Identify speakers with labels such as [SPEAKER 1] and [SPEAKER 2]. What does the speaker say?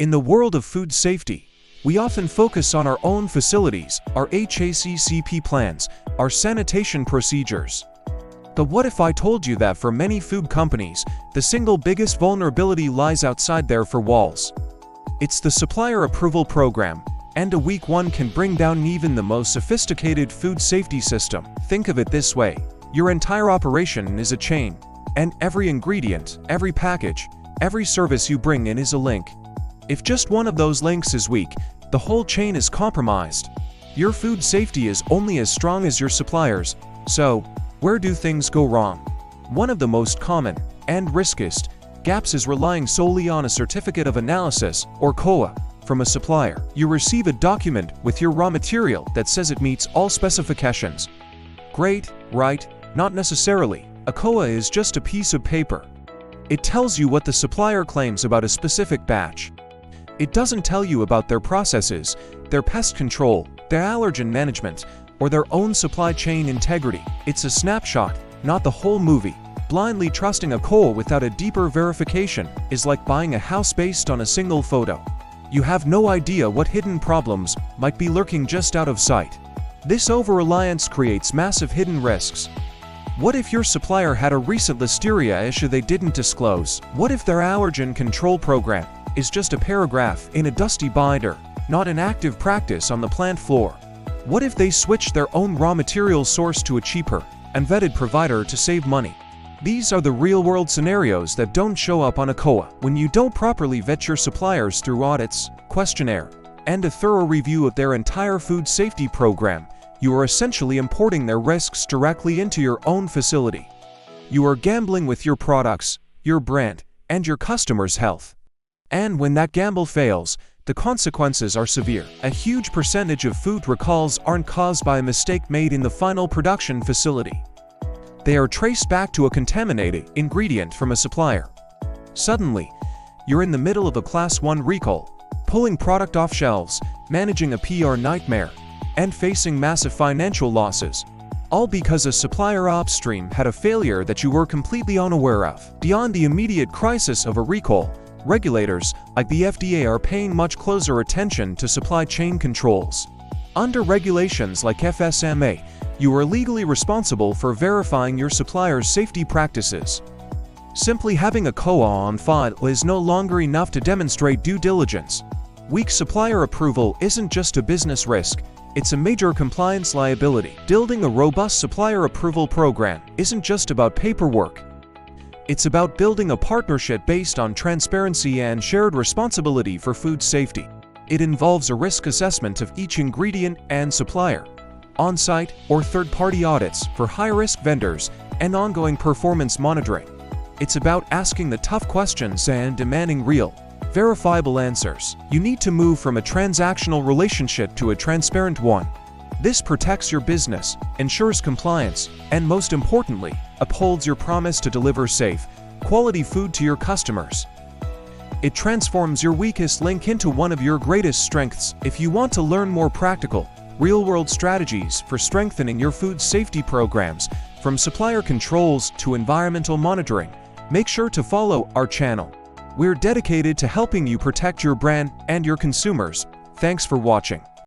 [SPEAKER 1] In the world of food safety, we often focus on our own facilities, our HACCP plans, our sanitation procedures. But what if I told you that for many food companies, the single biggest vulnerability lies outside their four walls? It's the supplier approval program, and a weak one can bring down even the most sophisticated food safety system. Think of it this way: your entire operation is a chain, and every ingredient, every package, every service you bring in is a link. If just one of those links is weak, the whole chain is compromised. Your food safety is only as strong as your suppliers. So, where do things go wrong? One of the most common and riskiest gaps is relying solely on a certificate of analysis, or COA, from a supplier. You receive a document with your raw material that says it meets all specifications. Great, right? Not necessarily. A COA is just a piece of paper. It tells you what the supplier claims about a specific batch. It doesn't tell you about their processes, their pest control, their allergen management, or their own supply chain integrity. It's a snapshot, not the whole movie. Blindly trusting a COA without a deeper verification is like buying a house based on a single photo. You have no idea what hidden problems might be lurking just out of sight. This over-reliance creates massive hidden risks. What if your supplier had a recent listeria issue they didn't disclose? What if their allergen control program is just a paragraph in a dusty binder, not an active practice on the plant floor? What if they switched their own raw material source to a cheaper and vetted provider to save money? These are the real-world scenarios that don't show up on a COA. When you don't properly vet your suppliers through audits, questionnaire, and a thorough review of their entire food safety program, you are essentially importing their risks directly into your own facility. You are gambling with your products, your brand, and your customers' health. And when that gamble fails, the consequences are severe. A huge percentage of food recalls aren't caused by a mistake made in the final production facility. They are traced back to a contaminated ingredient from a supplier. Suddenly, you're in the middle of a Class 1 recall, pulling product off shelves, managing a PR nightmare, and facing massive financial losses. All because a supplier upstream had a failure that you were completely unaware of. Beyond the immediate crisis of a recall, regulators, like the FDA, are paying much closer attention to supply chain controls. Under regulations like FSMA, you are legally responsible for verifying your supplier's safety practices. Simply having a COA on file is no longer enough to demonstrate due diligence. Weak supplier approval isn't just a business risk, it's a major compliance liability. Building a robust supplier approval program isn't just about paperwork. It's about building a partnership based on transparency and shared responsibility for food safety. It involves a risk assessment of each ingredient and supplier, on-site or third-party audits for high-risk vendors, and ongoing performance monitoring. It's about asking the tough questions and demanding real, verifiable answers. You need to move from a transactional relationship to a transparent one. This protects your business, ensures compliance, and most importantly, upholds your promise to deliver safe, quality food to your customers. It transforms your weakest link into one of your greatest strengths. If you want to learn more practical, real-world strategies for strengthening your food safety programs, from supplier controls to environmental monitoring, make sure to follow our channel. We're dedicated to helping you protect your brand and your consumers. Thanks for watching.